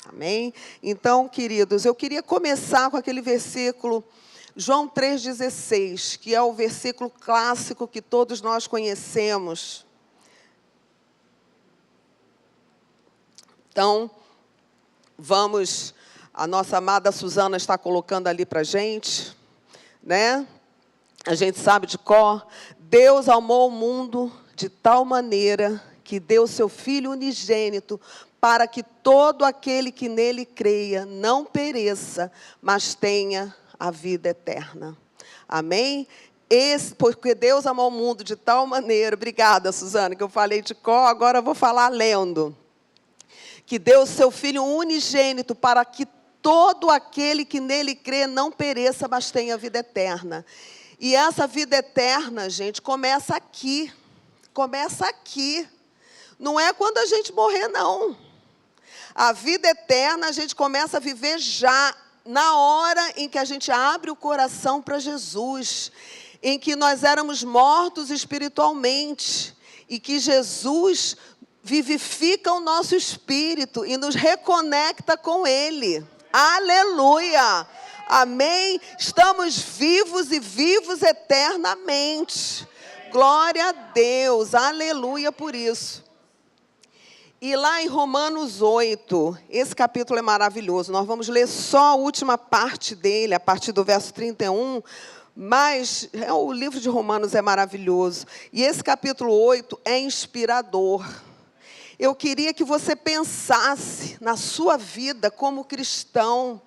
Amém? Então, queridos, eu queria começar com aquele versículo, João 3,16, que é o versículo clássico que todos nós conhecemos. Então, vamos, a nossa amada Suzana está colocando ali para a gente, né? A gente sabe de cor. Deus amou o mundo de tal maneira que deu seu Filho unigênito para que todo aquele que nele creia não pereça, mas tenha a vida eterna. Amém? Porque Deus amou o mundo de tal maneira, obrigada, Suzana, que eu falei de cor, agora eu vou falar lendo, que deu seu Filho unigênito para que todo aquele que nele crê não pereça, mas tenha vida eterna. E essa vida eterna, gente, começa aqui. Começa aqui. Não é quando a gente morrer, não. A vida eterna a gente começa a viver já, na hora em que a gente abre o coração para Jesus, em que nós éramos mortos espiritualmente, e que Jesus vivifica o nosso espírito e nos reconecta com Ele. Aleluia! Amém? Estamos vivos e vivos eternamente. Glória a Deus, aleluia por isso. E lá em Romanos 8, esse capítulo é maravilhoso. Nós vamos ler só a última parte dele, a partir do verso 31, mas o livro de Romanos é maravilhoso. E esse capítulo 8 é inspirador. Eu queria que você pensasse na sua vida como cristão,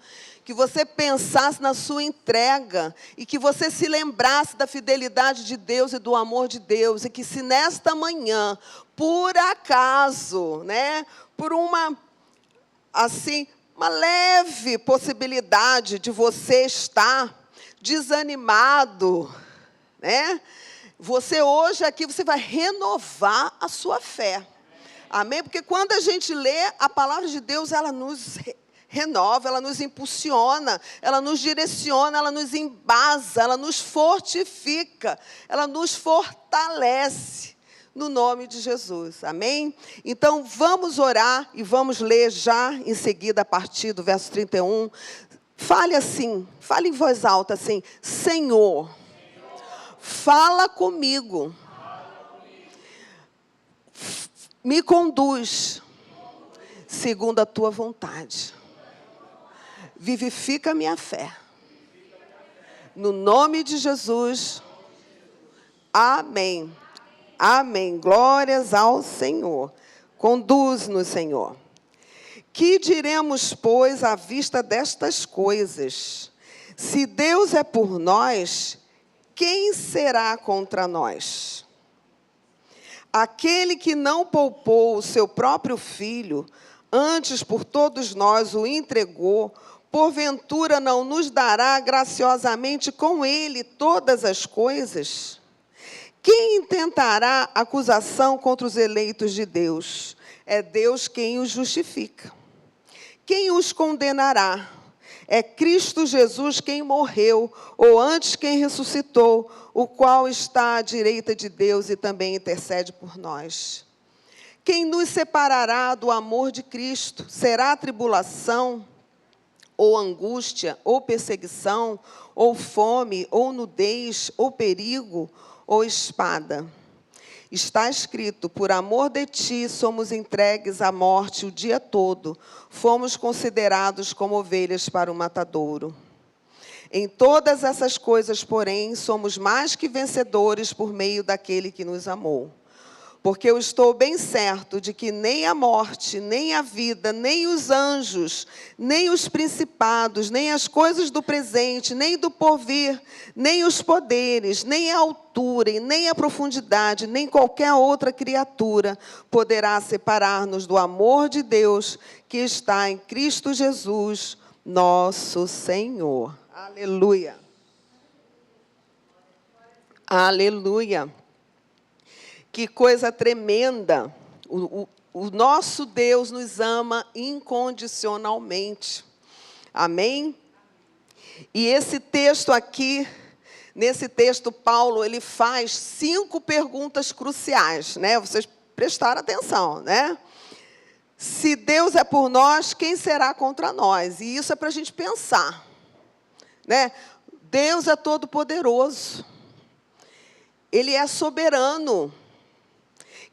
que você pensasse na sua entrega e que você se lembrasse da fidelidade de Deus e do amor de Deus, e que se nesta manhã, por acaso, né, por uma leve possibilidade de você estar desanimado, né, você hoje aqui você vai renovar a sua fé. Amém? Porque quando a gente lê a palavra de Deus, ela nos renova, ela nos impulsiona, ela nos direciona, ela nos embasa, ela nos fortifica, ela nos fortalece, no nome de Jesus. Amém? Então, vamos orar e vamos ler já em seguida, a partir do verso 31. Fale assim, fale em voz alta assim: Senhor, fala comigo. Me conduz segundo a tua vontade. Vivifica a minha fé. No nome de Jesus. Amém. Amém. Glórias ao Senhor. Conduz-nos, Senhor. Que diremos, pois, à vista destas coisas? Se Deus é por nós, quem será contra nós? Aquele que não poupou o seu próprio filho, antes por todos nós o entregou, porventura não nos dará graciosamente com ele todas as coisas? Quem intentará acusação contra os eleitos de Deus? É Deus quem os justifica. Quem os condenará? É Cristo Jesus quem morreu, ou antes quem ressuscitou, o qual está à direita de Deus e também intercede por nós. Quem nos separará do amor de Cristo? Será tribulação, ou angústia, ou perseguição, ou fome, ou nudez, ou perigo, ou espada? Está escrito: por amor de ti somos entregues à morte o dia todo, fomos considerados como ovelhas para o matadouro. Em todas essas coisas, porém, somos mais que vencedores por meio daquele que nos amou. Porque eu estou bem certo de que nem a morte, nem a vida, nem os anjos, nem os principados, nem as coisas do presente, nem do porvir, nem os poderes, nem a altura, e nem a profundidade, nem qualquer outra criatura poderá separar-nos do amor de Deus que está em Cristo Jesus, nosso Senhor. Aleluia. Aleluia. Que coisa tremenda. O nosso Deus nos ama incondicionalmente. Amém? E esse texto aqui, nesse texto, Paulo, ele faz 5 perguntas cruciais, né? Vocês prestaram atenção, né? Se Deus é por nós, quem será contra nós? E isso é para a gente pensar, né? Deus é todo-poderoso. Ele é soberano.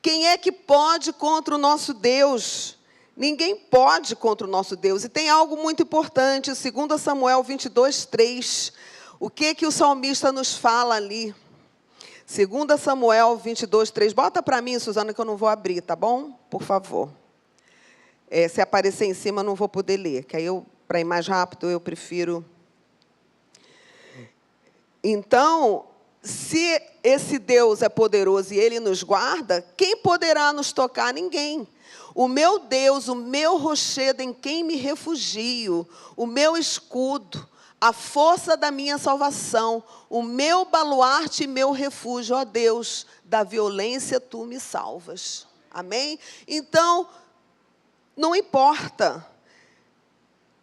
Quem é que pode contra o nosso Deus? Ninguém pode contra o nosso Deus. E tem algo muito importante, 2 Samuel 22:3. O que o salmista nos fala ali? 2 Samuel 22:3. Bota para mim, Suzana, que eu não vou abrir, tá bom? Por favor. Se aparecer em cima, eu não vou poder ler, que aí, para ir mais rápido, eu prefiro. Então, se esse Deus é poderoso e Ele nos guarda, quem poderá nos tocar? Ninguém. O meu Deus, o meu rochedo em quem me refugio, o meu escudo, a força da minha salvação, o meu baluarte e meu refúgio, ó Deus, da violência tu me salvas. Amém? Então, não importa.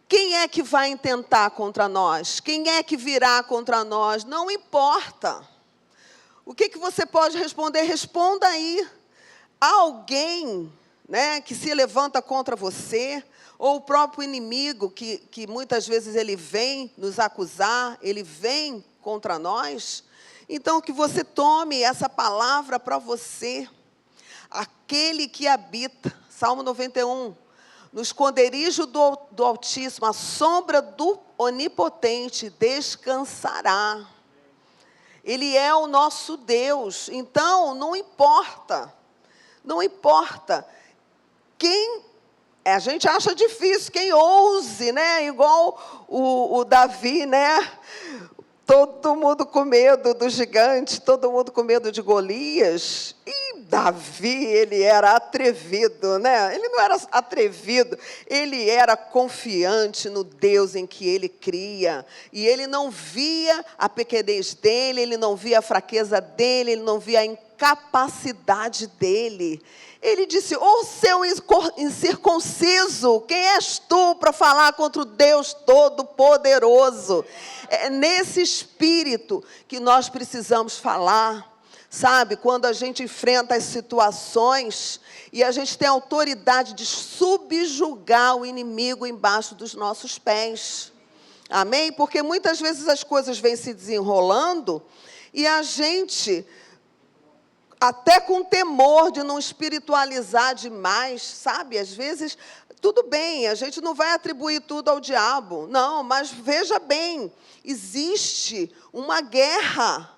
Quem é que vai intentar contra nós? Quem é que virá contra nós? Não importa. O que você pode responder? Responda aí. Há alguém, né, que se levanta contra você, ou o próprio inimigo, que muitas vezes ele vem nos acusar, ele vem contra nós? Então, que você tome essa palavra para você. Aquele que habita, Salmo 91, no esconderijo do Altíssimo, a sombra do Onipotente descansará. Ele é o nosso Deus. Então, não importa. Não importa. A gente acha difícil, quem ouse, né? Igual o Davi, né? Todo mundo com medo do gigante, todo mundo com medo de Golias. E Davi, ele era atrevido, né? Ele não era atrevido, ele era confiante no Deus em que ele cria. E ele não via a pequenez dele, ele não via a fraqueza dele, ele não via a incapacidade dele. Ele disse, ô seu incircunciso, quem és tu para falar contra o Deus Todo-Poderoso? É nesse espírito que nós precisamos falar, sabe? Quando a gente enfrenta as situações e a gente tem a autoridade de subjugar o inimigo embaixo dos nossos pés. Amém? Porque muitas vezes as coisas vêm se desenrolando e a gente, até com temor de não espiritualizar demais, sabe? Às vezes, tudo bem, a gente não vai atribuir tudo ao diabo. Não, mas veja bem, existe uma guerra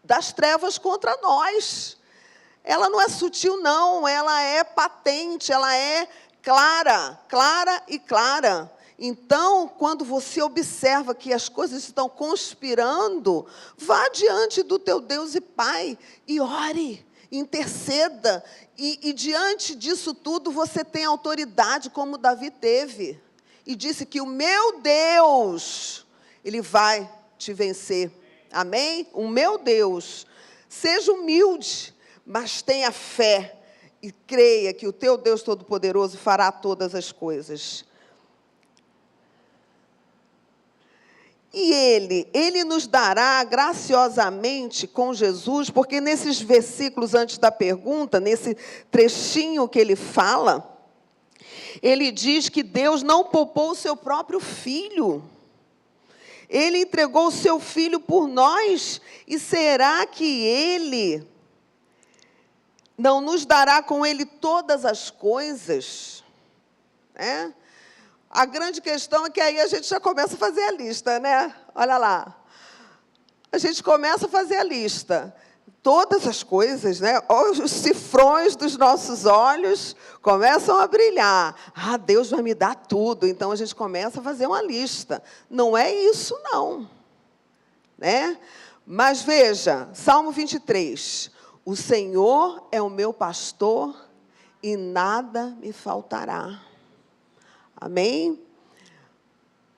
das trevas contra nós. Ela não é sutil, não, ela é patente, ela é clara e clara. Então, quando você observa que as coisas estão conspirando, vá diante do teu Deus e Pai e ore, interceda. E diante disso tudo, você tem autoridade, como Davi teve. E disse que o meu Deus, Ele vai te vencer. Amém? O meu Deus. Seja humilde, mas tenha fé e creia que o teu Deus Todo-Poderoso fará todas as coisas. E Ele nos dará graciosamente com Jesus, porque nesses versículos antes da pergunta, nesse trechinho que ele fala, ele diz que Deus não poupou o seu próprio Filho. Ele entregou o seu Filho por nós. E será que Ele não nos dará com Ele todas as coisas? A grande questão é que aí a gente já começa a fazer a lista, né? Olha lá. A gente começa a fazer a lista. Todas as coisas, né? Os cifrões dos nossos olhos começam a brilhar. Ah, Deus vai me dar tudo. Então, a gente começa a fazer uma lista. Não é isso, não. Né? Mas veja, Salmo 23. O Senhor é o meu pastor e nada me faltará. Amém?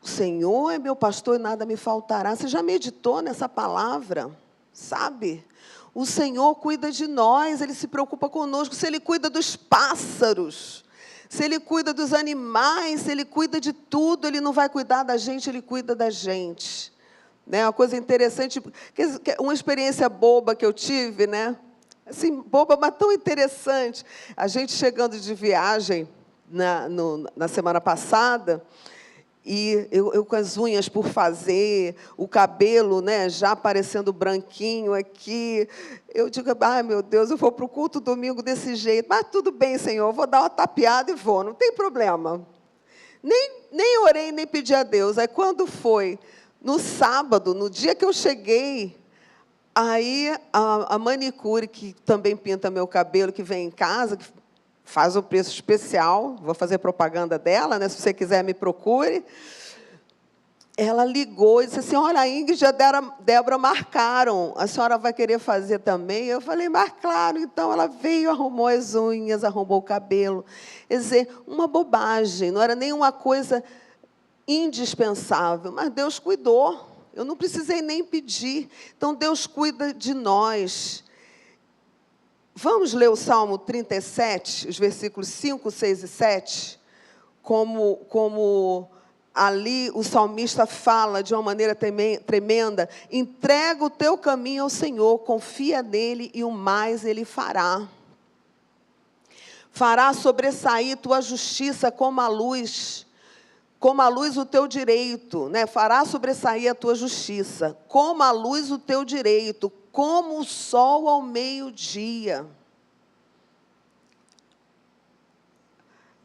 O Senhor é meu pastor e nada me faltará. Você já meditou nessa palavra? Sabe? O Senhor cuida de nós, Ele se preocupa conosco. Se Ele cuida dos pássaros, se Ele cuida dos animais, se Ele cuida de tudo, Ele não vai cuidar da gente, Ele cuida da gente. Né? Uma coisa interessante, uma experiência boba que eu tive, né? Assim, boba, mas tão interessante. A gente chegando de viagem na semana passada, e eu com as unhas por fazer, o cabelo, né, já parecendo branquinho aqui. Eu digo, ai, meu Deus, eu vou para o culto domingo desse jeito. Mas tudo bem, Senhor, eu vou dar uma tapeada e vou, não tem problema. Nem orei, nem pedi a Deus. Aí, quando foi no sábado, no dia que eu cheguei, aí a manicure, que também pinta meu cabelo, que vem em casa, que faz um preço especial, vou fazer propaganda dela, né? Se você quiser, me procure. Ela ligou e disse assim, olha, a Ingrid e a Débora marcaram, a senhora vai querer fazer também? Eu falei, mas claro. Então, ela veio, arrumou as unhas, arrumou o cabelo. Quer dizer, uma bobagem, não era nenhuma coisa indispensável, mas Deus cuidou. Eu não precisei nem pedir. Então, Deus cuida de nós. Vamos ler o Salmo 37, os versículos 5, 6 e 7, como ali o salmista fala de uma maneira tremenda. Entrega o teu caminho ao Senhor, confia nele e o mais ele fará. Fará sobressair tua justiça como a luz o teu direito, né? Fará sobressair a tua justiça, como a luz o teu direito, como o sol ao meio-dia.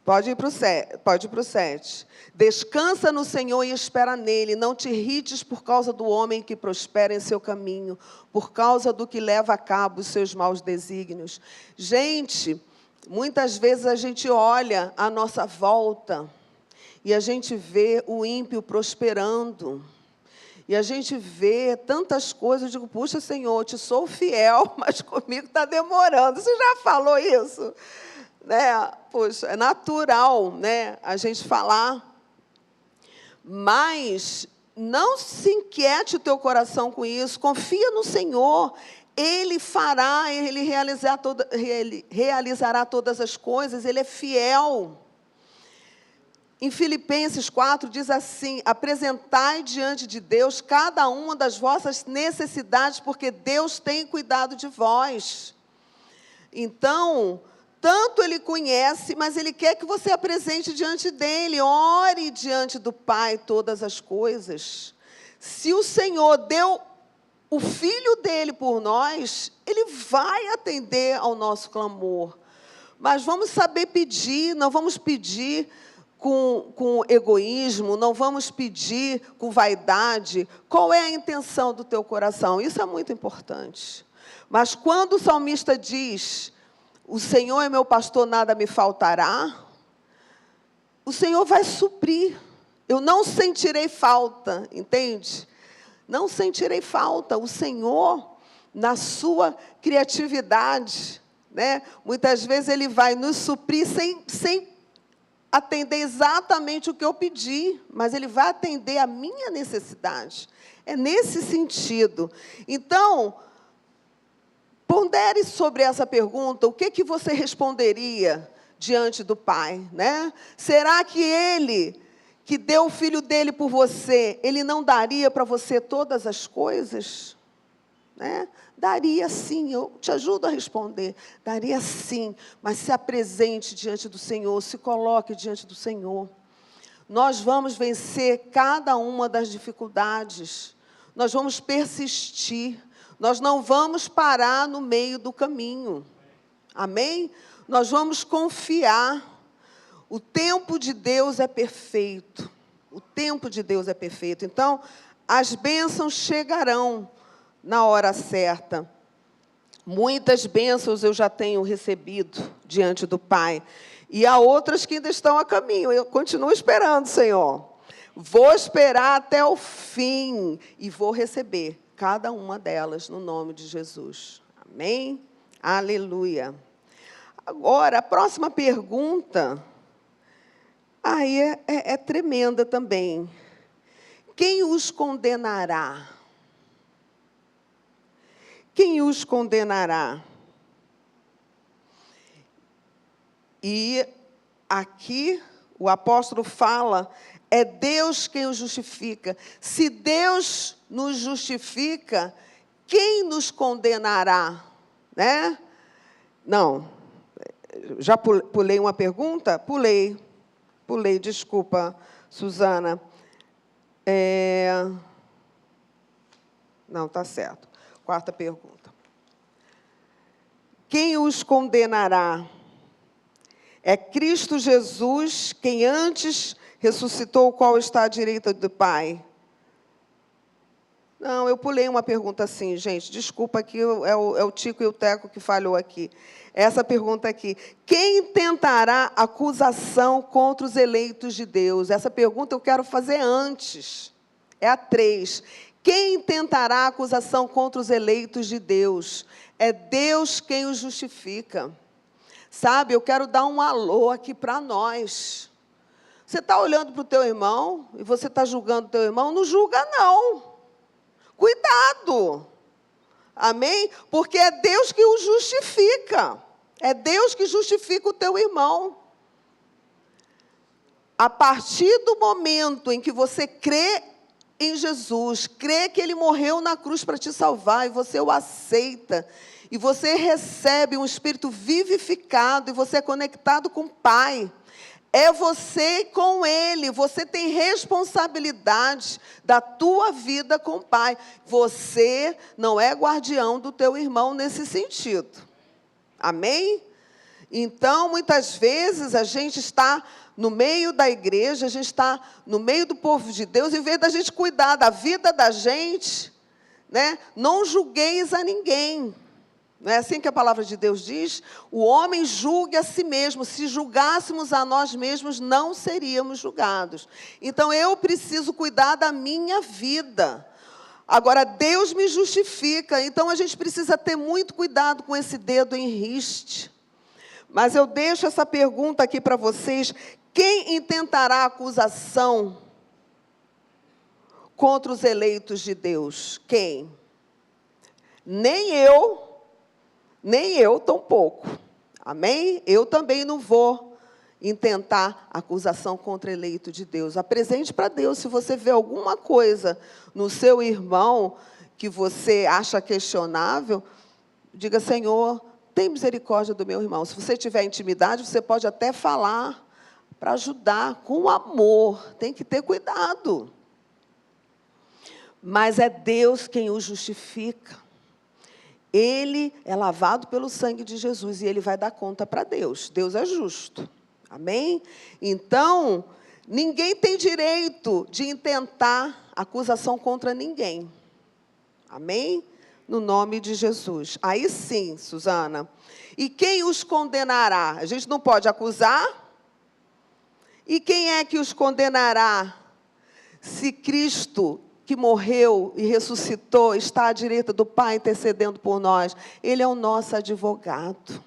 Pode ir para o 7. Descansa no Senhor e espera nele. Não te irrites por causa do homem que prospera em seu caminho, por causa do que leva a cabo os seus maus desígnios. Gente, muitas vezes a gente olha à nossa volta e a gente vê o ímpio prosperando. E a gente vê tantas coisas, eu digo, puxa, Senhor, eu te sou fiel, mas comigo está demorando. Você já falou isso? Né? Poxa, é natural, né, a gente falar. Mas não se inquiete o teu coração com isso, confia no Senhor. Ele fará, ele realizará todas as coisas, ele é fiel. Em Filipenses 4, diz assim, apresentai diante de Deus cada uma das vossas necessidades, porque Deus tem cuidado de vós. Então, tanto Ele conhece, mas Ele quer que você apresente diante dEle, ore diante do Pai todas as coisas. Se o Senhor deu o Filho dEle por nós, Ele vai atender ao nosso clamor. Mas vamos saber pedir, não vamos pedir com egoísmo, não vamos pedir com vaidade. Qual é a intenção do teu coração? Isso é muito importante. Mas quando o salmista diz, o Senhor é meu pastor, nada me faltará, o Senhor vai suprir. Eu não sentirei falta, entende? Não sentirei falta. O Senhor, na sua criatividade, né? Muitas vezes Ele vai nos suprir sem atender exatamente o que eu pedi, mas Ele vai atender a minha necessidade. É nesse sentido. Então, pondere sobre essa pergunta, o que você responderia diante do Pai, né? Será que Ele, que deu o Filho dEle por você, Ele não daria para você todas as coisas? Né? Daria sim, eu te ajudo a responder. Daria sim, mas se apresente diante do Senhor, se coloque diante do Senhor. Nós vamos vencer cada uma das dificuldades, nós vamos persistir, nós não vamos parar no meio do caminho. Amém? Nós vamos confiar. O tempo de Deus é perfeito. O tempo de Deus é perfeito. Então, as bênçãos chegarão na hora certa. Muitas bênçãos eu já tenho recebido diante do Pai. E há outras que ainda estão a caminho. Eu continuo esperando, Senhor. Vou esperar até o fim e vou receber cada uma delas no nome de Jesus. Amém? Aleluia. Agora, a próxima pergunta, aí é tremenda também. Quem os condenará? Quem os condenará? E aqui o apóstolo fala, é Deus quem os justifica. Se Deus nos justifica, quem nos condenará? Né? Não, Já pulei uma pergunta? Pulei, desculpa, Suzana. Não, está certo. Quarta pergunta. Quem os condenará? É Cristo Jesus, quem antes ressuscitou, o qual está à direita do Pai. Não, eu pulei uma pergunta assim, gente. Desculpa, aqui é o Tico e o Teco que falhou aqui. Essa pergunta aqui. Quem tentará acusação contra os eleitos de Deus? Essa pergunta eu quero fazer antes. É a 3. Quem tentará acusação contra os eleitos de Deus? É Deus quem os justifica. Sabe, eu quero dar um alô aqui para nós. Você está olhando para o teu irmão e você está julgando o teu irmão? Não julga, não. Cuidado. Amém? Porque é Deus que o justifica. É Deus que justifica o teu irmão. A partir do momento em que você crê em Jesus, crê que Ele morreu na cruz para te salvar, e você o aceita, e você recebe um espírito vivificado, e você é conectado com o Pai, é você com Ele, você tem responsabilidade da tua vida com o Pai. Você não é guardião do teu irmão nesse sentido. Amém? Então, muitas vezes, a gente está no meio da igreja, a gente está no meio do povo de Deus, em vez da gente cuidar da vida da gente, né? Não julgueis a ninguém. Não é assim que a palavra de Deus diz? O homem julgue a si mesmo. Se julgássemos a nós mesmos, não seríamos julgados. Então, eu preciso cuidar da minha vida. Agora, Deus me justifica. Então, a gente precisa ter muito cuidado com esse dedo em riste. Mas eu deixo essa pergunta aqui para vocês. Quem intentará acusação contra os eleitos de Deus? Quem? Nem eu tampouco. Amém? Eu também não vou intentar acusação contra eleito de Deus. Apresente para Deus. Se você vê alguma coisa no seu irmão que você acha questionável, diga: Senhor, tem misericórdia do meu irmão. Se você tiver intimidade, você pode até falar para ajudar, com amor. Tem que ter cuidado. Mas é Deus quem o justifica. Ele é lavado pelo sangue de Jesus e ele vai dar conta para Deus. Deus é justo. Amém? Então, ninguém tem direito de intentar acusação contra ninguém. Amém? No nome de Jesus. Aí sim, Suzana. E quem os condenará? A gente não pode acusar. E quem é que os condenará? Se Cristo, que morreu e ressuscitou, está à direita do Pai, intercedendo por nós. Ele é o nosso advogado.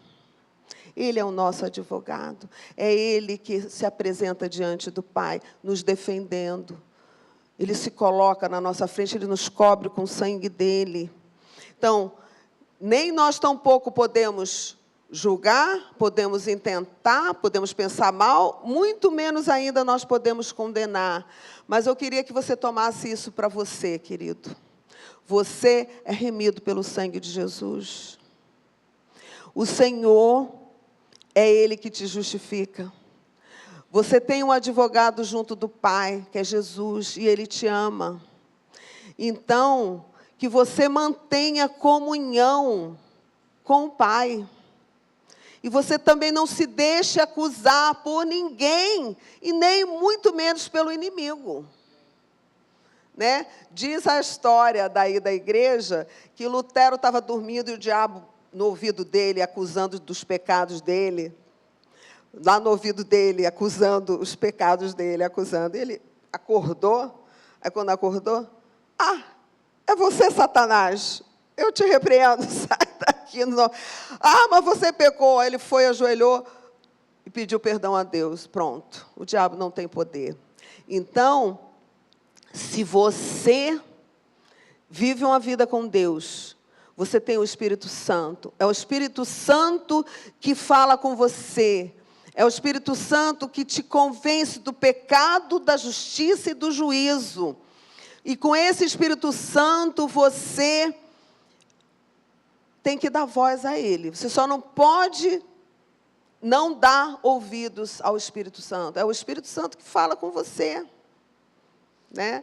Ele é o nosso advogado. É Ele que se apresenta diante do Pai, nos defendendo. Ele se coloca na nossa frente, Ele nos cobre com o sangue dEle. Então, nem nós tampouco podemos julgar, podemos intentar, podemos pensar mal, muito menos ainda nós podemos condenar. Mas eu queria que você tomasse isso para você, querido. Você é remido pelo sangue de Jesus. O Senhor é Ele que te justifica. Você tem um advogado junto do Pai, que é Jesus, e Ele te ama. Então, que você mantenha comunhão com o Pai. E você também não se deixe acusar por ninguém, e nem muito menos pelo inimigo. Né? Diz a história daí da igreja, que Lutero estava dormindo e o diabo no ouvido dele, acusando dos pecados dele. Lá no ouvido dele, acusando os pecados dele, acusando. Ele acordou, aí quando acordou, é você, Satanás, eu te repreendo, sai daqui. Não. Mas você pecou. Aí ele foi, ajoelhou e pediu perdão a Deus. Pronto, o diabo não tem poder. Então, se você vive uma vida com Deus, você tem o Espírito Santo. É o Espírito Santo que fala com você. É o Espírito Santo que te convence do pecado, da justiça e do juízo. E com esse Espírito Santo, você tem que dar voz a Ele. Você só não pode não dá ouvidos ao Espírito Santo. É o Espírito Santo que fala com você. Né?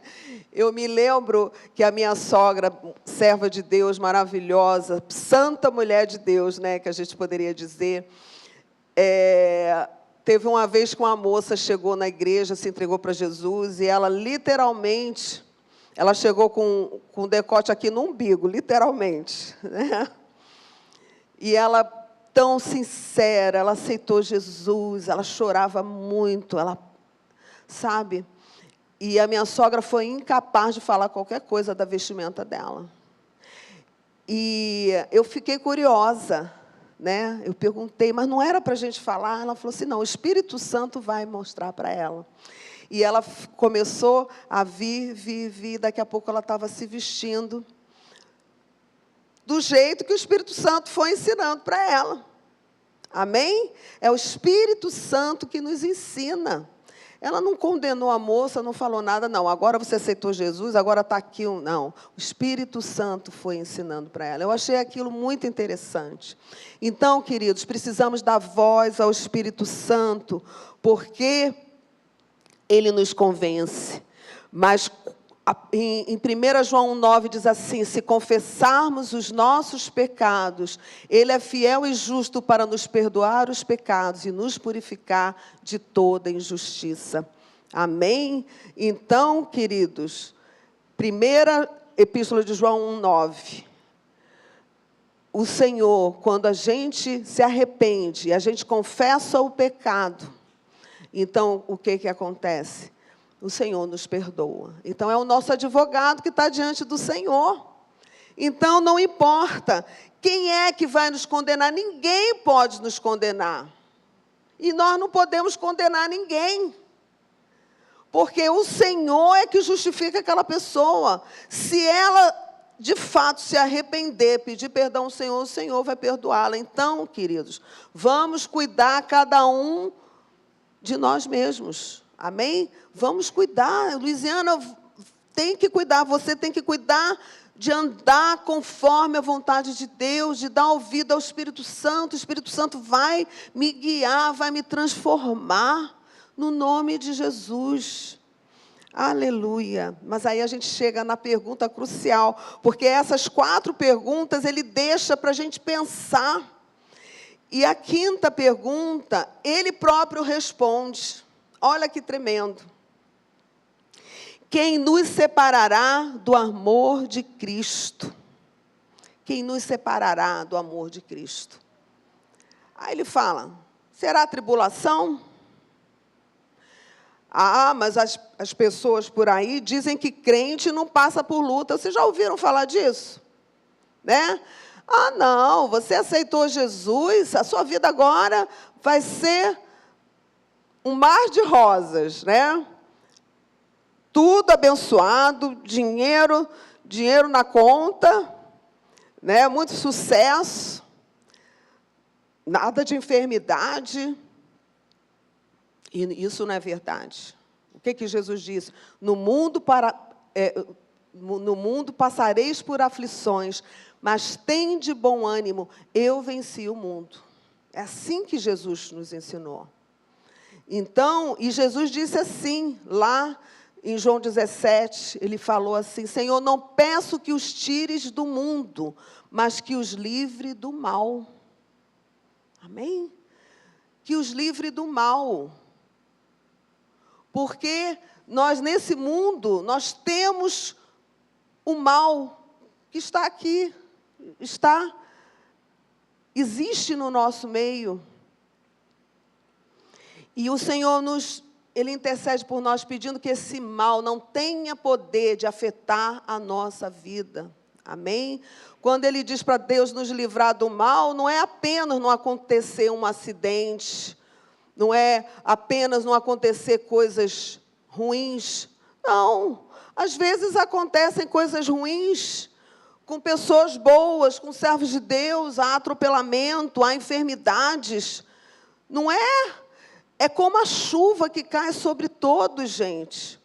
Eu me lembro que a minha sogra, serva de Deus, maravilhosa, santa mulher de Deus, né, que a gente poderia dizer, teve uma vez que uma moça chegou na igreja, se entregou para Jesus, e ela literalmente, ela chegou com o decote aqui no umbigo, literalmente. Né? E ela, tão sincera, ela aceitou Jesus, ela chorava muito, ela, sabe... E a minha sogra foi incapaz de falar qualquer coisa da vestimenta dela. E eu fiquei curiosa, né? Eu perguntei, mas não era para a gente falar? Ela falou assim, não, o Espírito Santo vai mostrar para ela. E ela começou a vir, daqui a pouco ela estava se vestindo do jeito que o Espírito Santo foi ensinando para ela. Amém? É o Espírito Santo que nos ensina. Ela não condenou a moça, não falou nada, não. Agora você aceitou Jesus, agora está aqui. Não, o Espírito Santo foi ensinando para ela. Eu achei aquilo muito interessante. Então, queridos, precisamos dar voz ao Espírito Santo, porque ele nos convence. Mas em 1 João 9 diz assim, se confessarmos os nossos pecados, Ele é fiel e justo para nos perdoar os pecados e nos purificar de toda injustiça. Amém? Então, queridos, primeira epístola de João 1:9. O Senhor, quando a gente se arrepende, a gente confessa o pecado, então, o que acontece? O Senhor nos perdoa. Então, é o nosso advogado que está diante do Senhor. Então, não importa quem é que vai nos condenar. Ninguém pode nos condenar. E nós não podemos condenar ninguém. Porque o Senhor é que justifica aquela pessoa. Se ela, de fato, se arrepender, pedir perdão ao Senhor, o Senhor vai perdoá-la. Então, queridos, vamos cuidar cada um de nós mesmos. Amém? Vamos cuidar. Luiziana tem que cuidar. Você tem que cuidar de andar conforme a vontade de Deus, de dar ouvido ao Espírito Santo. O Espírito Santo vai me guiar, vai me transformar no nome de Jesus. Aleluia. Mas aí a gente chega na pergunta crucial, porque essas 4 perguntas ele deixa para a gente pensar. E a 5ª pergunta, ele próprio responde. Olha que tremendo. Quem nos separará do amor de Cristo? Quem nos separará do amor de Cristo? Aí ele fala, será tribulação? Ah, mas as pessoas por aí dizem que crente não passa por luta. Vocês já ouviram falar disso? Né? Ah, não, você aceitou Jesus, a sua vida agora vai ser um mar de rosas, né? Tudo abençoado, dinheiro na conta, né? Muito sucesso, nada de enfermidade. E isso não é verdade. O que Jesus disse? No mundo passareis por aflições, mas tende bom ânimo, eu venci o mundo. É assim que Jesus nos ensinou. Então, e Jesus disse assim, lá em João 17, ele falou assim, Senhor, não peço que os tires do mundo, mas que os livre do mal. Amém? Que os livre do mal. Porque nós, nesse mundo, nós temos o mal que está aqui, existe no nosso meio. E o Senhor Ele intercede por nós, pedindo que esse mal não tenha poder de afetar a nossa vida. Amém? Quando Ele diz para Deus nos livrar do mal, não é apenas não acontecer um acidente, não é apenas não acontecer coisas ruins. Não, às vezes acontecem coisas ruins com pessoas boas, com servos de Deus, há atropelamento, há enfermidades. Não é? É como a chuva que cai sobre todos, gente.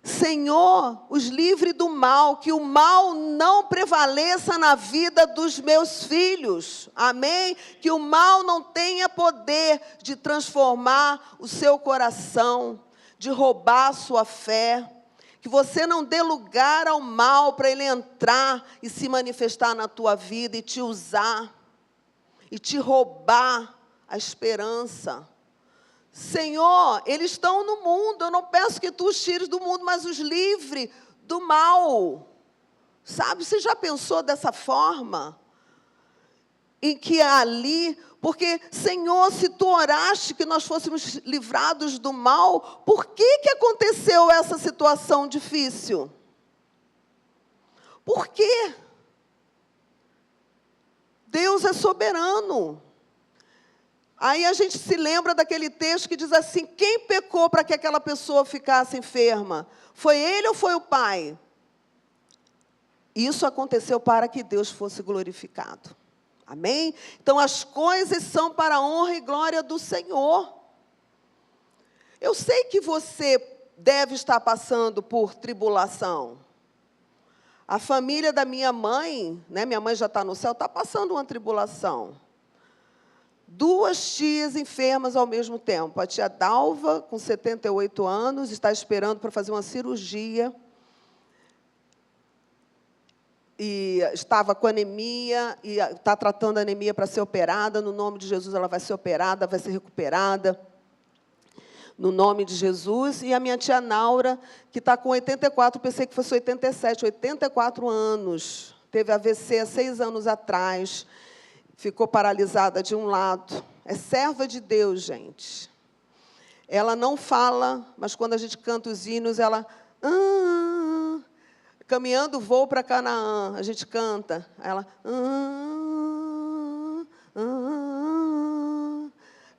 Senhor, os livre do mal, que o mal não prevaleça na vida dos meus filhos. Amém? Que o mal não tenha poder de transformar o seu coração, de roubar a sua fé. Que você não dê lugar ao mal para ele entrar e se manifestar na tua vida e te usar, e te roubar a esperança. Senhor, eles estão no mundo, eu não peço que tu os tires do mundo, mas os livre do mal. Sabe, você já pensou dessa forma? Em que ali, porque, Senhor, se tu oraste que nós fôssemos livrados do mal, por que aconteceu essa situação difícil? Por quê? Deus é soberano. Aí a gente se lembra daquele texto que diz assim, quem pecou para que aquela pessoa ficasse enferma? Foi ele ou foi o pai? Isso aconteceu para que Deus fosse glorificado. Amém? Então as coisas são para a honra e glória do Senhor. Eu sei que você deve estar passando por tribulação. A família da minha mãe, né, minha mãe já está no céu, está passando uma tribulação. 2 tias enfermas ao mesmo tempo. A tia Dalva, com 78 anos, está esperando para fazer uma cirurgia. E estava com anemia, e está tratando a anemia para ser operada. No nome de Jesus, ela vai ser operada, vai ser recuperada. No nome de Jesus. E a minha tia Naura, que está com 84, pensei que fosse 87, 84 anos. Teve AVC há 6 anos atrás. Ficou paralisada de um lado. É serva de Deus, gente. Ela não fala, mas quando a gente canta os hinos, ela... caminhando vou para Canaã. A gente canta. Ela...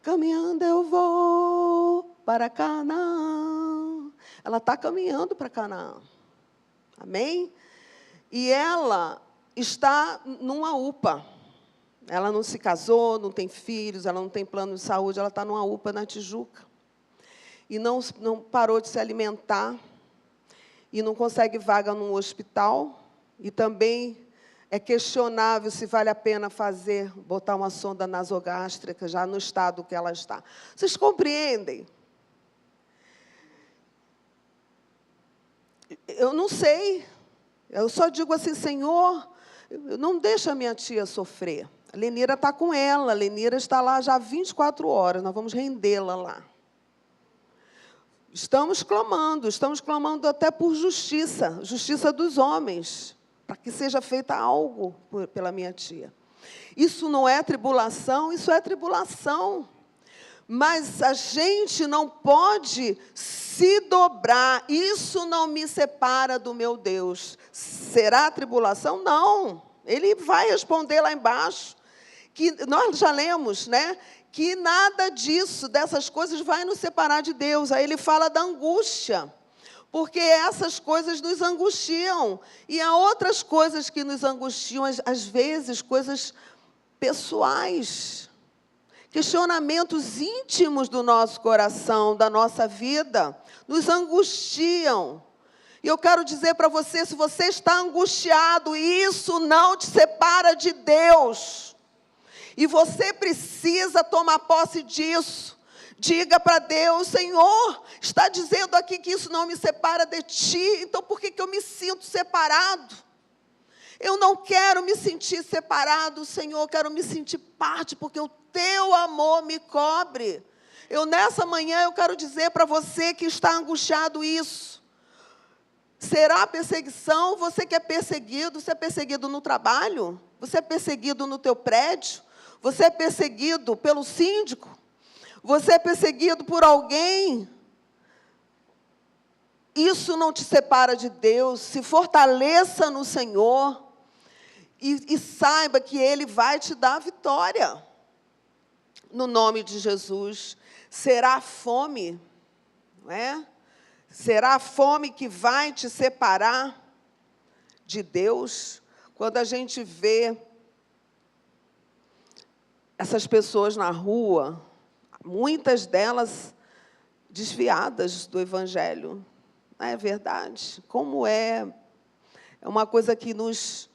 caminhando eu vou para Canaã. Ela está caminhando para Canaã. Amém? E ela está numa UPA. Ela não se casou, não tem filhos, ela não tem plano de saúde, ela está numa UPA na Tijuca. E não parou de se alimentar, e não consegue vaga num hospital, e também é questionável se vale a pena botar uma sonda nasogástrica, já no estado que ela está. Vocês compreendem? Eu não sei, eu só digo assim, Senhor, não deixa a minha tia sofrer. A Lenira está com ela, a Lenira está lá já há 24 horas, nós vamos rendê-la lá. Estamos clamando até por justiça, justiça dos homens, para que seja feita algo pela minha tia. Isso não é tribulação, isso é tribulação. Mas a gente não pode se dobrar, isso não me separa do meu Deus. Será tribulação? Não, ele vai responder lá embaixo. Que nós já lemos, né? Que nada disso, dessas coisas, vai nos separar de Deus. Aí ele fala da angústia, porque essas coisas nos angustiam. E há outras coisas que nos angustiam, às vezes, coisas pessoais, questionamentos íntimos do nosso coração, da nossa vida, nos angustiam. E eu quero dizer para você, se você está angustiado, isso não te separa de Deus. E você precisa tomar posse disso. Diga para Deus, Senhor, está dizendo aqui que isso não me separa de Ti, então por que eu me sinto separado? Eu não quero me sentir separado, Senhor, eu quero me sentir parte, porque o Teu amor me cobre. Nessa manhã, eu quero dizer para você que está angustiado isso. Será perseguição? Você que é perseguido, você é perseguido no trabalho? Você é perseguido no teu prédio? Você é perseguido pelo síndico? Você é perseguido por alguém? Isso não te separa de Deus. Se fortaleça no Senhor e saiba que Ele vai te dar a vitória. No nome de Jesus. Será a fome, não é? Será a fome que vai te separar de Deus? Quando a gente vê essas pessoas na rua, muitas delas desviadas do Evangelho, Não é verdade? Como é uma coisa que nos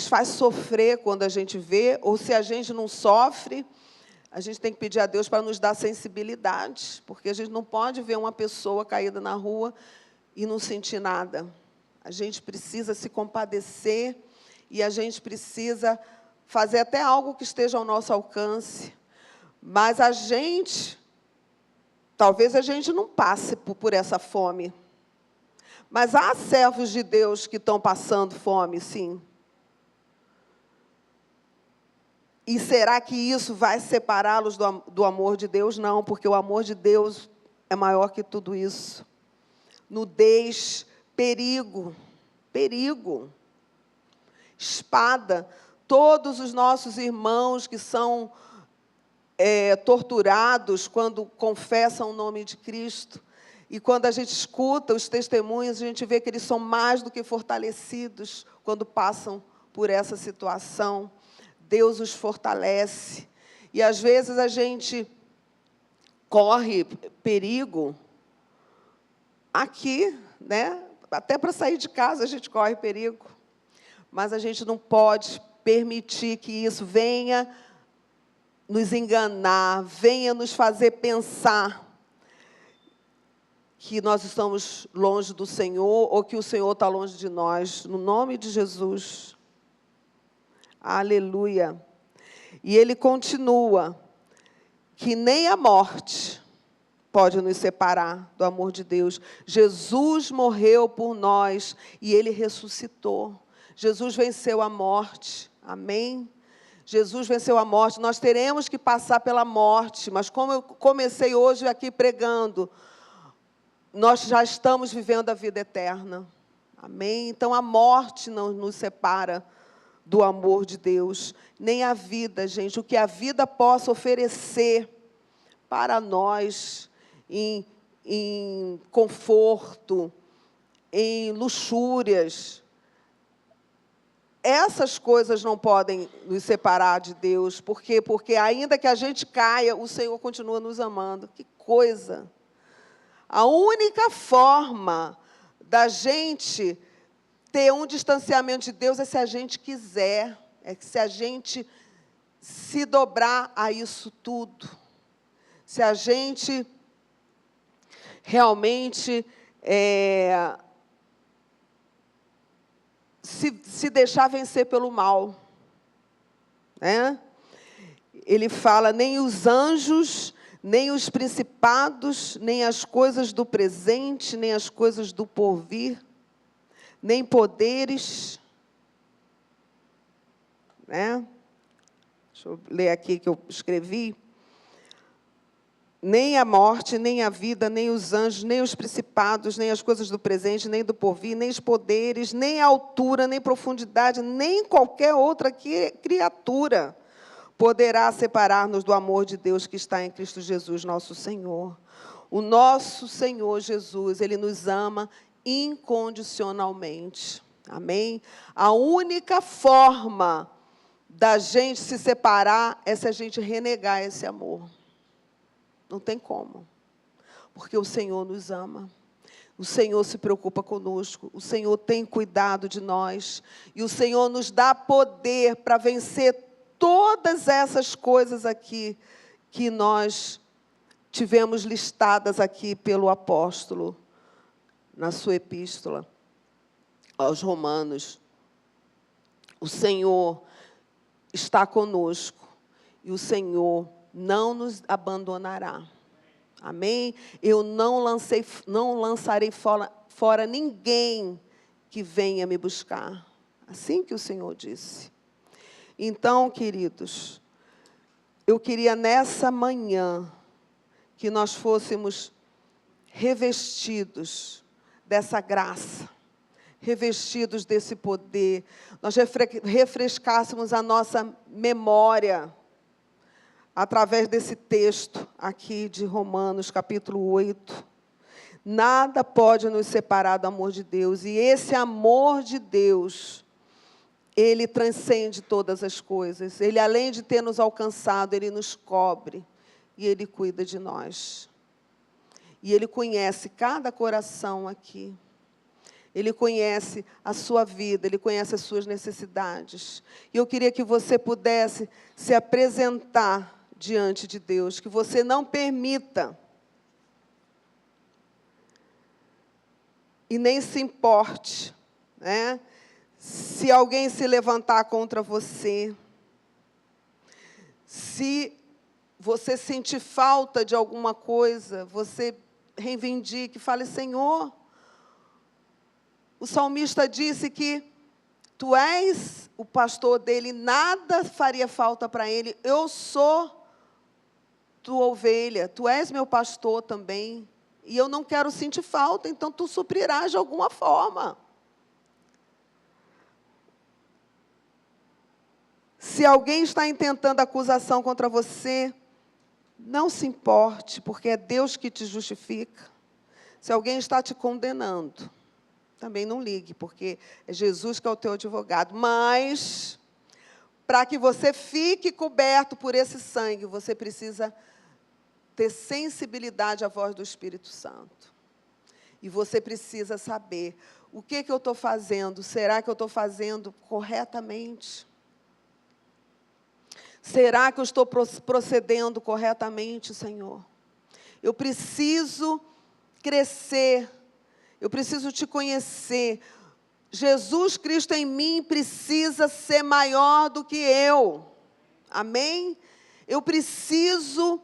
faz sofrer quando a gente vê, ou se a gente não sofre, a gente tem que pedir a Deus para nos dar sensibilidade, porque a gente não pode ver uma pessoa caída na rua e não sentir nada. A gente precisa se compadecer e a gente precisa fazer até algo que esteja ao nosso alcance. Mas talvez a gente não passe por essa fome. Mas há servos de Deus que estão passando fome, sim. E será que isso vai separá-los do amor de Deus? Não, porque o amor de Deus é maior que tudo isso. Nudez, perigo, espada. Todos os nossos irmãos que são torturados quando confessam o nome de Cristo. E quando a gente escuta os testemunhos, a gente vê que eles são mais do que fortalecidos quando passam por essa situação. Deus os fortalece. E, às vezes, a gente corre perigo aqui, né? Até para sair de casa a gente corre perigo. Mas a gente não pode permitir que isso venha nos enganar, venha nos fazer pensar que nós estamos longe do Senhor ou que o Senhor está longe de nós. No nome de Jesus. Aleluia. E ele continua, que nem a morte pode nos separar do amor de Deus. Jesus morreu por nós e ele ressuscitou. Jesus venceu a morte. Amém? Jesus venceu a morte. Nós teremos que passar pela morte, mas como eu comecei hoje aqui pregando, nós já estamos vivendo a vida eterna. Amém? Então a morte não nos separa do amor de Deus, nem a vida, gente, o que a vida possa oferecer para nós em conforto, em luxúrias. Essas coisas não podem nos separar de Deus. Por quê? Porque ainda que a gente caia, o Senhor continua nos amando. Que coisa! A única forma da gente ter um distanciamento de Deus é se a gente quiser, é que se a gente se dobrar a isso tudo. Se a gente realmente se deixar vencer pelo mal. Né? Ele fala, nem os anjos, nem os principados, nem as coisas do presente, nem as coisas do porvir, nem poderes. Né? Deixa eu ler aqui que eu escrevi. Nem a morte, nem a vida, nem os anjos, nem os principados, nem as coisas do presente, nem do porvir, nem os poderes, nem a altura, nem profundidade, nem qualquer outra criatura poderá separar-nos do amor de Deus que está em Cristo Jesus, nosso Senhor. O nosso Senhor Jesus, Ele nos ama incondicionalmente. Amém? A única forma da gente se separar é se a gente renegar esse amor. Não tem como, porque o Senhor nos ama, o Senhor se preocupa conosco, o Senhor tem cuidado de nós, e o Senhor nos dá poder para vencer todas essas coisas aqui que nós tivemos listadas aqui pelo apóstolo, na sua epístola aos Romanos. O Senhor está conosco, e o Senhor não nos abandonará. Amém? Eu não lançarei fora ninguém que venha me buscar. Assim que o Senhor disse. Então, queridos, eu queria nessa manhã que nós fôssemos revestidos dessa graça, revestidos desse poder, nós refrescássemos a nossa memória através desse texto aqui de Romanos, capítulo 8. Nada pode nos separar do amor de Deus. E esse amor de Deus, ele transcende todas as coisas. Ele, além de ter nos alcançado, ele nos cobre. E ele cuida de nós. E Ele conhece cada coração aqui. Ele conhece a sua vida, Ele conhece as suas necessidades. E eu queria que você pudesse se apresentar diante de Deus, que você não permita e nem se importe, né? Se alguém se levantar contra você, se você sentir falta de alguma coisa, você reivindique, fale: Senhor, o salmista disse que tu és o pastor dele, nada faria falta para ele, eu sou tua ovelha, tu és meu pastor também, e eu não quero sentir falta, então tu suprirás de alguma forma. Se alguém está intentando acusação contra você, não se importe, porque é Deus que te justifica. Se alguém está te condenando, também não ligue, porque é Jesus que é o teu advogado. Mas, para que você fique coberto por esse sangue, você precisa ter sensibilidade à voz do Espírito Santo. E você precisa saber, o que eu estou fazendo? Será que eu estou fazendo corretamente? Será que eu estou procedendo corretamente, Senhor? Eu preciso crescer. Eu preciso te conhecer. Jesus Cristo em mim precisa ser maior do que eu. Amém? Eu preciso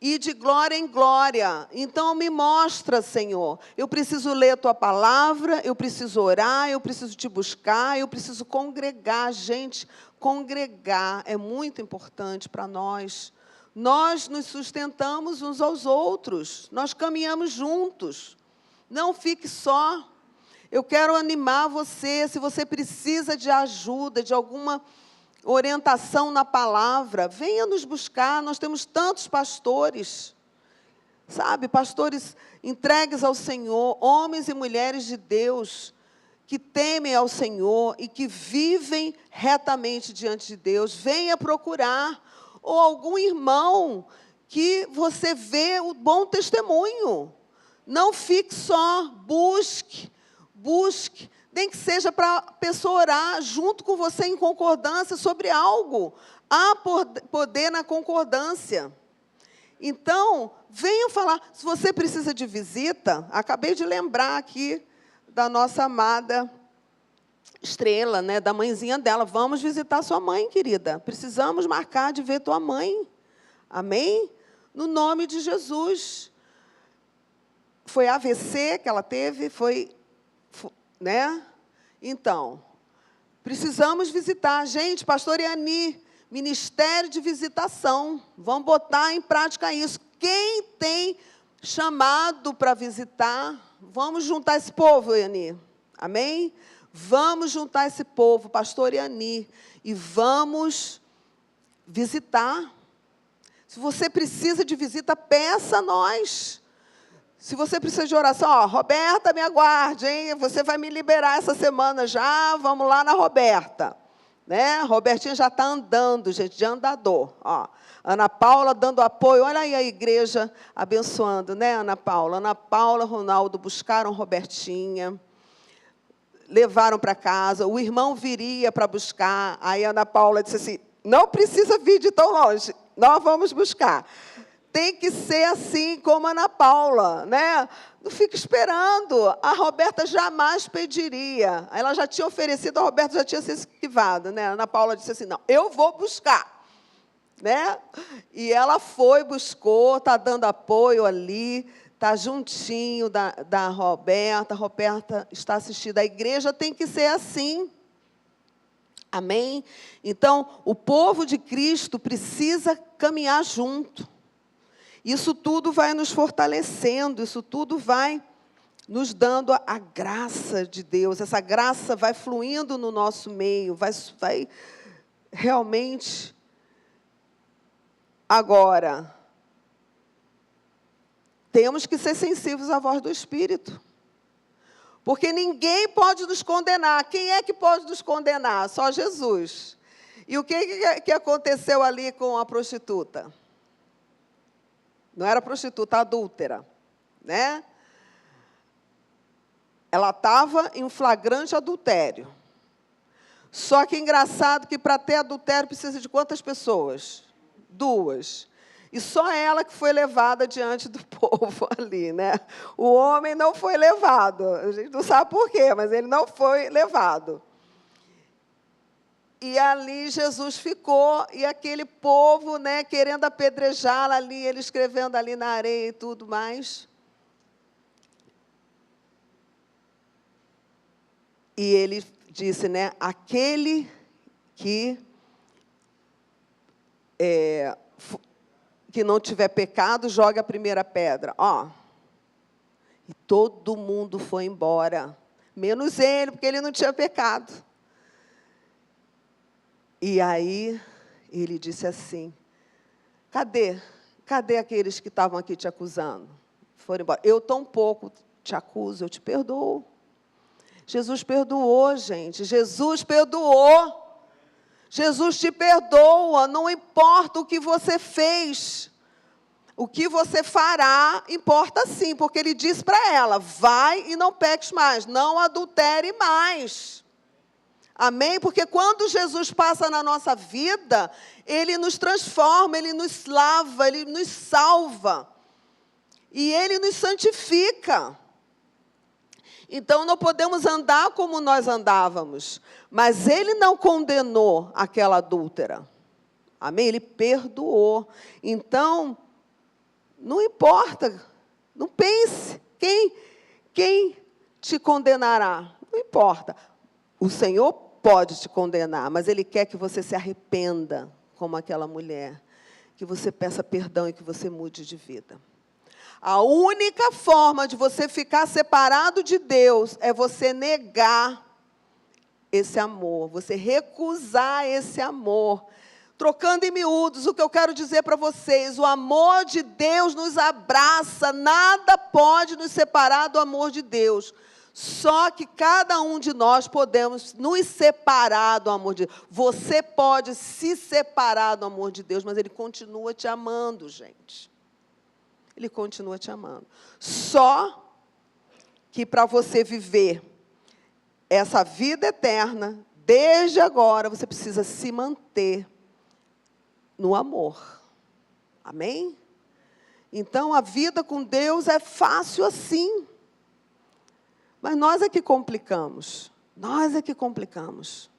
ir de glória em glória. Então, me mostra, Senhor. Eu preciso ler a Tua palavra, eu preciso orar, eu preciso te buscar, eu preciso congregar. Gente, congregar é muito importante para nós. Nós nos sustentamos uns aos outros. Nós caminhamos juntos. Não fique só. Eu quero animar você, se você precisa de ajuda, de alguma orientação na palavra, venha nos buscar. Nós temos tantos pastores, sabe, pastores entregues ao Senhor, homens e mulheres de Deus, que temem ao Senhor e que vivem retamente diante de Deus. Venha procurar, ou algum irmão que você vê o bom testemunho. Não fique só, busque, nem que seja para a pessoa orar junto com você em concordância sobre algo. Há poder na concordância. Então, venham falar. Se você precisa de visita, acabei de lembrar aqui da nossa amada Estrela, né, da mãezinha dela. Vamos visitar sua mãe, querida. Precisamos marcar de ver tua mãe. Amém? No nome de Jesus. Foi AVC que ela teve, né? Então, precisamos visitar. Gente, pastor Iani, ministério de visitação. Vamos botar em prática isso. Quem tem chamado para visitar, vamos juntar esse povo, Iani. Amém? Vamos juntar esse povo, pastor Iani, e vamos visitar. Se você precisa de visita, peça a nós. Se você precisa de oração, ó, Roberta, me aguarde, hein? Você vai me liberar essa semana já, vamos lá na Roberta. Né? Robertinha já está andando, gente, de andador. Ó. Ana Paula dando apoio, olha aí a igreja abençoando, né, Ana Paula? Ana Paula, Ronaldo buscaram Robertinha, levaram para casa, o irmão viria para buscar, aí a Ana Paula disse assim, não precisa vir de tão longe, nós vamos buscar. Tem que ser assim como a Ana Paula, né? Não fica esperando. A Roberta jamais pediria. Ela já tinha oferecido, a Roberta já tinha se esquivado, né? A Ana Paula disse assim, não, eu vou buscar. Né? E ela foi, buscou, está dando apoio ali, está juntinho da Roberta. A Roberta está assistindo. A igreja tem que ser assim. Amém? Então, o povo de Cristo precisa caminhar junto. Isso tudo vai nos fortalecendo, isso tudo vai nos dando a graça de Deus. Essa graça vai fluindo no nosso meio, vai realmente... Agora, temos que ser sensíveis à voz do Espírito. Porque ninguém pode nos condenar. Quem é que pode nos condenar? Só Jesus. E o que aconteceu ali com a prostituta? Não era prostituta, adúltera. né? Ela estava em um flagrante adultério. Só que engraçado que para ter adultério precisa de quantas pessoas? 2. E só ela que foi levada diante do povo ali, né? O homem não foi levado. A gente não sabe por quê, mas ele não foi levado. E ali Jesus ficou, e aquele povo, né, querendo apedrejá-la ali, ele escrevendo ali na areia e tudo mais. E ele disse, né, aquele que não tiver pecado, jogue a primeira pedra. Ó, e todo mundo foi embora, menos ele, porque ele não tinha pecado. E aí, ele disse assim, cadê aqueles que estavam aqui te acusando? Foram embora. Eu tampouco te acuso, eu te perdoo. Jesus perdoou, gente. Jesus perdoou. Jesus te perdoa. Não importa o que você fez. O que você fará, importa sim. Porque ele disse para ela, vai e não peques mais. Não adultere mais. Amém? Porque quando Jesus passa na nossa vida, ele nos transforma, ele nos lava, ele nos salva. E ele nos santifica. Então, não podemos andar como nós andávamos. Mas ele não condenou aquela adúltera. Amém? Ele perdoou. Então, não importa. Não pense. Quem te condenará? Não importa. O Senhor pode te condenar, mas Ele quer que você se arrependa, como aquela mulher. Que você peça perdão e que você mude de vida. A única forma de você ficar separado de Deus é você negar esse amor, você recusar esse amor. Trocando em miúdos, o que eu quero dizer para vocês, o amor de Deus nos abraça, nada pode nos separar do amor de Deus. Só que cada um de nós podemos nos separar do amor de Deus. Você pode se separar do amor de Deus, mas Ele continua te amando, gente. Ele continua te amando. Só que para você viver essa vida eterna, desde agora, você precisa se manter no amor. Amém? Então, a vida com Deus é fácil assim. Mas nós é que complicamos. Nós é que complicamos.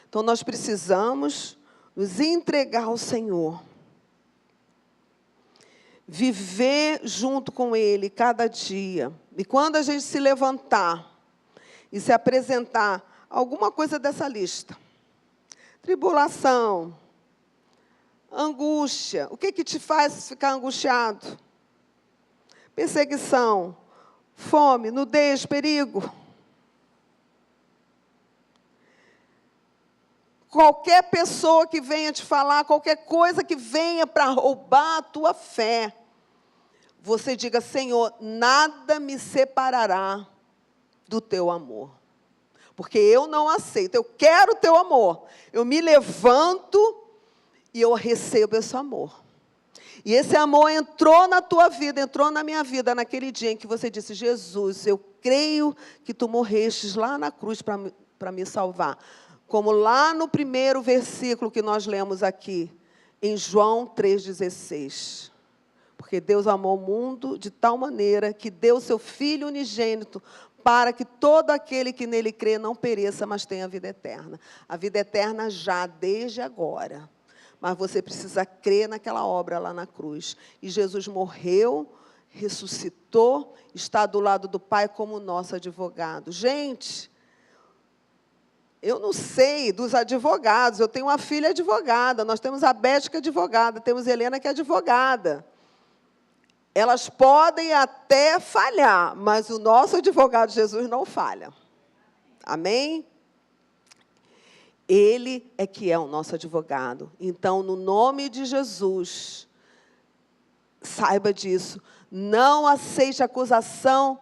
Então, nós precisamos nos entregar ao Senhor. Viver junto com Ele cada dia. E quando a gente se levantar e se apresentar alguma coisa dessa lista, tribulação, angústia, o que te faz ficar angustiado? Perseguição, fome, nudez, perigo. Qualquer pessoa que venha te falar, qualquer coisa que venha para roubar a tua fé, você diga, Senhor, nada me separará do teu amor. Porque eu não aceito, eu quero o teu amor. Eu me levanto e eu recebo esse amor. E esse amor entrou na tua vida, entrou na minha vida, naquele dia em que você disse, Jesus, eu creio que tu morrestes lá na cruz para me salvar. Como lá no primeiro versículo que nós lemos aqui, em João 3,16. Porque Deus amou o mundo de tal maneira que deu seu Filho unigênito para que todo aquele que nele crê não pereça, mas tenha a vida eterna. A vida eterna já, desde agora. Mas você precisa crer naquela obra lá na cruz. E Jesus morreu, ressuscitou, está do lado do Pai como nosso advogado. Gente, eu não sei dos advogados. Eu tenho uma filha advogada, nós temos a Beth que é advogada, temos a Helena que é advogada. Elas podem até falhar, mas o nosso advogado Jesus não falha. Amém? Ele é que é o nosso advogado. Então, no nome de Jesus, saiba disso. Não aceite acusação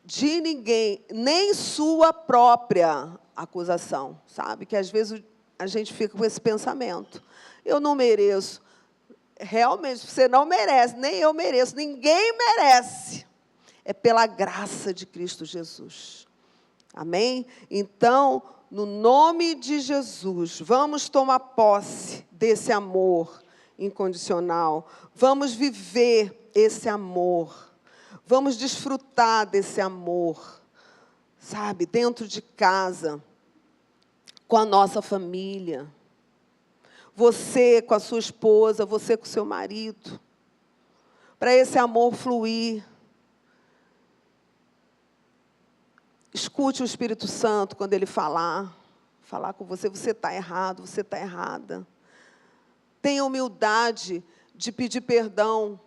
de ninguém, nem sua própria acusação. Sabe? Que às vezes a gente fica com esse pensamento. Eu não mereço. Realmente, você não merece, nem eu mereço. Ninguém merece. é pela graça de Cristo Jesus. Amém? Então, no nome de Jesus, vamos tomar posse desse amor incondicional. Vamos viver esse amor. Vamos desfrutar desse amor, sabe? Dentro de casa, com a nossa família. Você com a sua esposa, você com o seu marido. Para esse amor fluir. Escute o Espírito Santo quando ele falar com você, você está errado, você está errada. Tenha humildade de pedir perdão.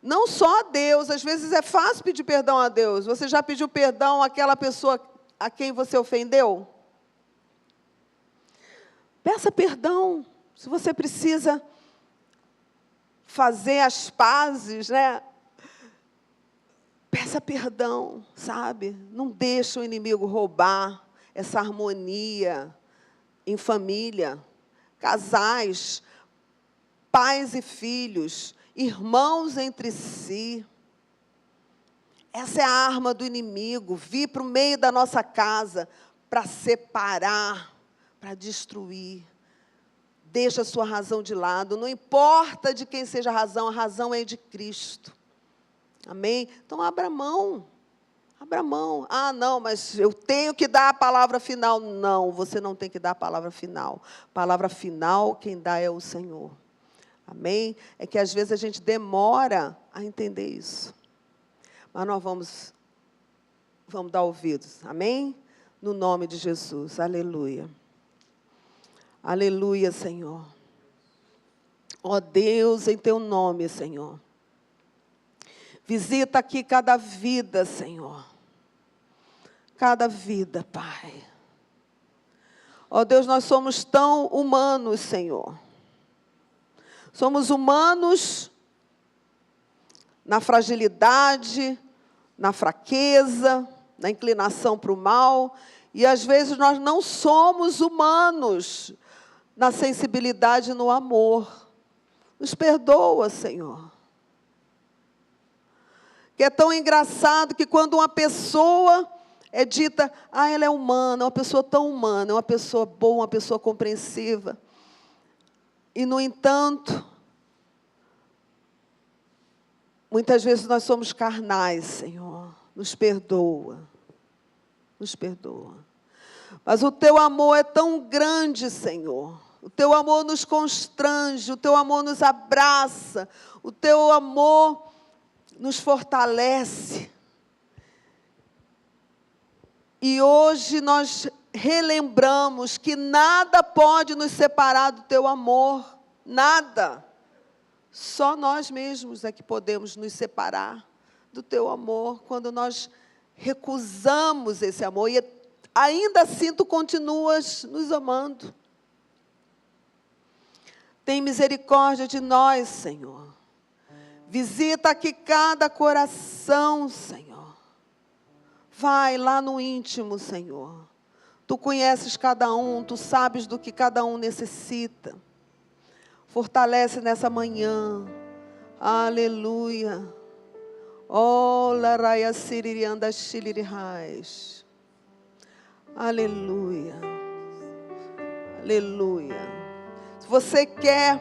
Não só a Deus, às vezes é fácil pedir perdão a Deus. Você já pediu perdão àquela pessoa a quem você ofendeu? Peça perdão. Se você precisa fazer as pazes, né? Peça perdão, sabe? Não deixe o inimigo roubar essa harmonia em família. Casais, pais e filhos, irmãos entre si. Essa é a arma do inimigo, vir para o meio da nossa casa para separar, para destruir. Deixa a sua razão de lado, não importa de quem seja a razão é de Cristo. Amém? Então, abra mão. Abra mão. Ah, não, mas eu tenho que dar a palavra final. Não, você não tem que dar a palavra final. Palavra final, quem dá é o Senhor. Amém? É que às vezes a gente demora a entender isso. Mas nós vamos dar ouvidos. Amém? No nome de Jesus. Aleluia. Aleluia, Senhor. Ó Deus, em teu nome, Senhor. Visita aqui cada vida, Senhor. Cada vida, Pai. Ó Deus, nós somos tão humanos, Senhor. Somos humanos na fragilidade, na fraqueza, na inclinação para o mal. E às vezes nós não somos humanos na sensibilidade e no amor. Nos perdoa, Senhor. Que é tão engraçado que quando uma pessoa é dita, ela é humana, é uma pessoa tão humana, é uma pessoa boa, uma pessoa compreensiva. E, no entanto, muitas vezes nós somos carnais, Senhor. Nos perdoa. Nos perdoa. Mas o teu amor é tão grande, Senhor. O teu amor nos constrange, o teu amor nos abraça, o teu amor nos fortalece. E hoje nós relembramos que nada pode nos separar do teu amor. Nada. Só nós mesmos é que podemos nos separar do teu amor quando nós recusamos esse amor. E ainda assim tu continuas nos amando. Tem misericórdia de nós, Senhor. Visita aqui cada coração, Senhor. Vai lá no íntimo, Senhor. Tu conheces cada um, tu sabes do que cada um necessita. Fortalece nessa manhã. Aleluia. Oh, laraia siririanda shilirihais. Aleluia. Aleluia. Se você quer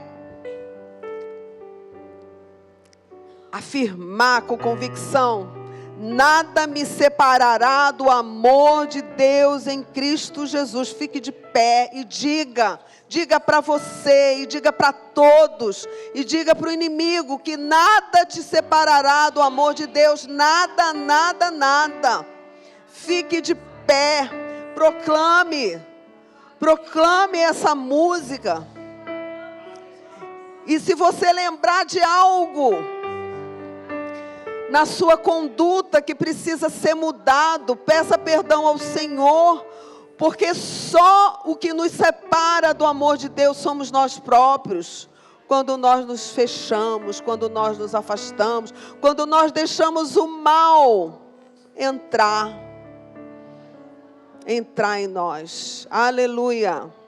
afirmar com convicção, nada me separará do amor de Deus em Cristo Jesus. Fique de pé e diga para você, e diga para todos, e diga para o inimigo que nada te separará do amor de Deus. Nada, nada, nada. Fique de pé, proclame essa música. E se você lembrar de algo na sua conduta que precisa ser mudado, peça perdão ao Senhor, porque só o que nos separa do amor de Deus somos nós próprios. Quando nós nos fechamos, quando nós nos afastamos, quando nós deixamos o mal entrar em nós. Aleluia.